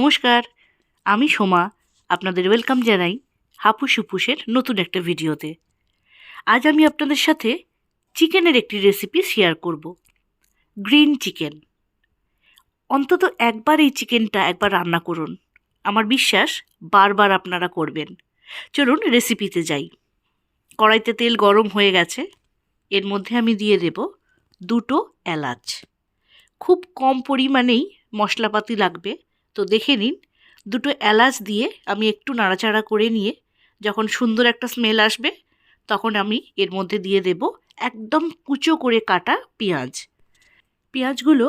নমস্কার, আমি সোমা আপনাদের ওয়েলকাম জানাই হাপুস হুপুসের নতুন একটা ভিডিওতে। আজ আমি আপনাদের সাথে চিকেনের একটি রেসিপি শেয়ার করব, গ্রিন চিকেন। অন্তত একবার এই চিকেনটা একবার রান্না করুন, আমার বিশ্বাস বারবার আপনারা করবেন। চলুন রেসিপিতে যাই। কড়াইতে তেল গরম হয়ে গেছে, এর মধ্যে আমি দিয়ে দেব 2টো এলাচ। খুব কম পরিমাণেই মশলাপাতি লাগবে, তো দেখে নিন। 2টো এলাচ দিয়ে আমি একটু নাড়াচাড়া করে নিয়ে যখন সুন্দর একটা স্মেল আসবে তখন আমি এর মধ্যে দিয়ে দেব একদম কুচো করে কাটা পেঁয়াজ। পেঁয়াজগুলো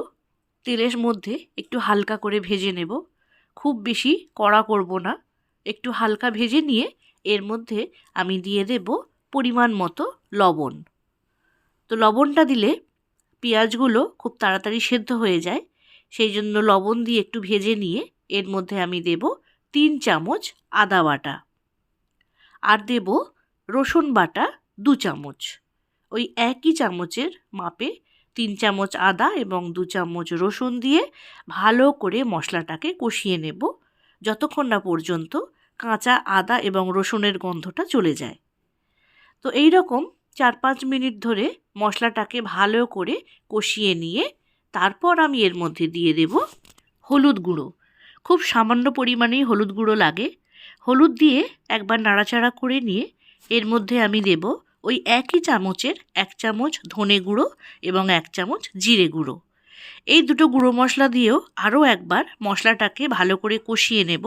তেলের মধ্যে একটু হালকা করে ভেজে নেব, খুব বেশি কড়া করব না, একটু হালকা ভেজে নিয়ে এর মধ্যে আমি দিয়ে দেব পরিমাণ মতো লবণ। তো লবণটা দিলে পেঁয়াজগুলো খুব তাড়াতাড়ি সেদ্ধ হয়ে যায়, সেই জন্য লবণ দিয়ে একটু ভেজে নিয়ে এর মধ্যে আমি দেব 3 চামচ আদা বাটা, আর দেব রসুন বাটা 2 চামচ। ওই একই চামচের মাপে 3 চামচ আদা এবং 2 চামচ রসুন দিয়ে ভালো করে মশলাটাকে কষিয়ে নেব, যতক্ষণ না পর্যন্ত কাঁচা আদা এবং রসুনের গন্ধটা চলে যায়। তো এই রকম 4-5 মিনিট ধরে মশলাটাকে ভালো করে কষিয়ে নিয়ে তারপর আমি এর মধ্যে দিয়ে দেব হলুদ গুঁড়ো। খুব সামান্য পরিমাণেই হলুদ গুঁড়ো লাগে। হলুদ দিয়ে একবার নাড়াচাড়া করে নিয়ে এর মধ্যে আমি দেব ওই একই চামচের 1 চামচ ধনে গুঁড়ো এবং 1 চামচ জিরে গুঁড়ো। এই দুটো গুঁড়ো মশলা দিয়েও আরও একবার মশলাটাকে ভালো করে কষিয়ে নেব।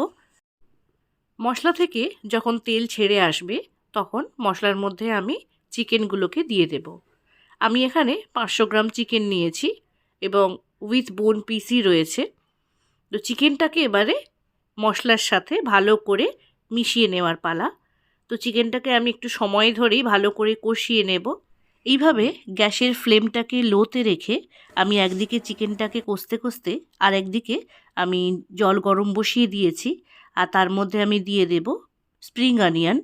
মশলা থেকে যখন তেল ছেড়ে আসবে তখন মশলার মধ্যে আমি চিকেনগুলোকে দিয়ে দেব। আমি এখানে 500 গ্রাম চিকেন নিয়েছি এবং উইথ বোন পিসই রয়েছে। তো চিকেনটাকে এবারে মশলার সাথে ভালো করে মিশিয়ে নেওয়ার পালা। তো চিকেনটাকে আমি একটু সময় ধরেই ভালো করে কষিয়ে নেব। এইভাবে গ্যাসের ফ্লেমটাকে লোতে রেখে আমি একদিকে চিকেনটাকে কষতে কষতে আর একদিকে আমি জল গরম বসিয়ে দিয়েছি, আর তার মধ্যে আমি দিয়ে দেব স্প্রিং অনিয়ন।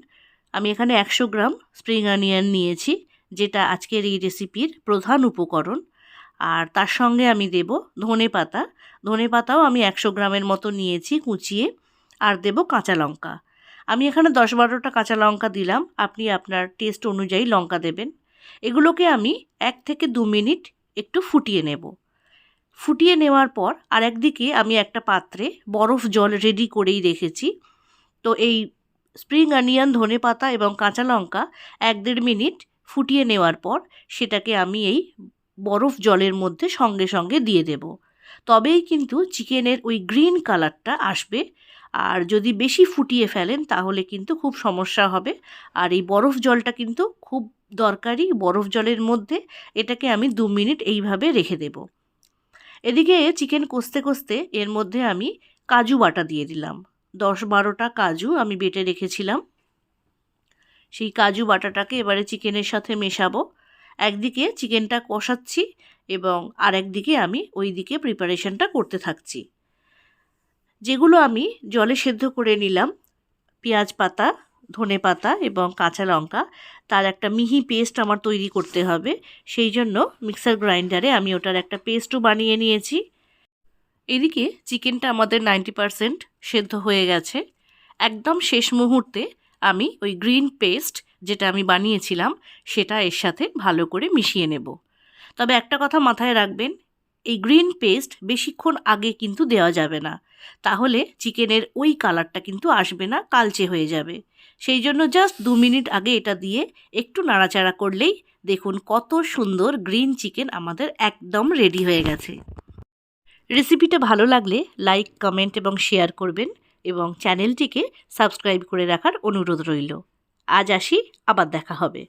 আমি এখানে 100 গ্রাম স্প্রিং অনিয়ন নিয়েছি, যেটা আজকের এই রেসিপির প্রধান উপকরণ। আর তার সঙ্গে আমি দেব ধনে পাতা। ধনে পাতাও আমি 100 গ্রামের মতো নিয়েছি কুচিয়ে, আর দেব কাঁচা লঙ্কা। আমি এখানে 10-12টা কাঁচা লঙ্কা দিলাম, আপনি আপনার টেস্ট অনুযায়ী লঙ্কা দেবেন। এগুলোকে আমি 1 থেকে 2 মিনিট একটু ফুটিয়ে নেব। ফুটিয়ে নেওয়ার পর আর একদিকে আমি একটা পাত্রে বরফ জল রেডি করেই রেখেছি। তো এই স্প্রিং অনিয়ন, ধনে পাতা এবং কাঁচা লঙ্কা 1-1.5 মিনিট ফুটিয়ে নেওয়ার পর সেটাকে আমি এই বরফ জলের মধ্যে সঙ্গে সঙ্গে দিয়ে দেব। তবেই কিন্তু চিকেনের ওই গ্রিন কালারটা আসবে। আর যদি বেশি ফুটিয়ে ফেলেন তাহলে কিন্তু খুব সমস্যা হবে। আর এই বরফ জলটা কিন্তু খুব দরকারি। বরফ জলের মধ্যে এটাকে আমি 2 মিনিট এইভাবে রেখে দেব। এদিকে চিকেন কষতে কষতে এর মধ্যে আমি কাজু বাটা দিয়ে দিলাম। 10-12টা কাজু আমি বেটে রেখেছিলাম। সেই কাজু বাটাটাকে এবারে চিকেনের সাথে মেশাবো। একদিকে চিকেনটা কষাচ্ছি এবং আরেকদিকে আমি ওই দিকে প্রিপারেশনটা করতে থাকছি। যেগুলো আমি জলে সেদ্ধ করে নিলাম, পেঁয়াজ পাতা, ধনে পাতা এবং কাঁচা লঙ্কা, তার একটা মিহি পেস্ট আমার তৈরি করতে হবে। সেই জন্য মিক্সার গ্রাইন্ডারে আমি ওটার একটা পেস্টও বানিয়ে নিয়েছি। এদিকে চিকেনটা আমাদের 90% সেদ্ধ হয়ে গেছে। একদম শেষ মুহূর্তে আমি ওই গ্রিন পেস্ট যেটা আমি বানিয়েছিলাম সেটা এর সাথে ভালো করে মিশিয়ে নেব। তবে একটা কথা মাথায় রাখবেন, এই গ্রিন পেস্ট বেশিক্ষণ আগে কিন্তু দেওয়া যাবে না, তাহলে চিকেনের ওই কালারটা কিন্তু আসবে না, কালচে হয়ে যাবে। সেই জন্য জাস্ট 2 মিনিট আগে এটা দিয়ে একটু নাড়াচাড়া করলেই দেখুন কত সুন্দর গ্রিন চিকেন আমাদের একদম রেডি হয়ে গেছে। রেসিপিটা ভালো লাগলে লাইক, কমেন্ট এবং শেয়ার করবেন এবং চ্যানেলটিকে সাবস্ক্রাইব করে রাখার অনুরোধ রইল। আজ আসি, আবার দেখা হবে।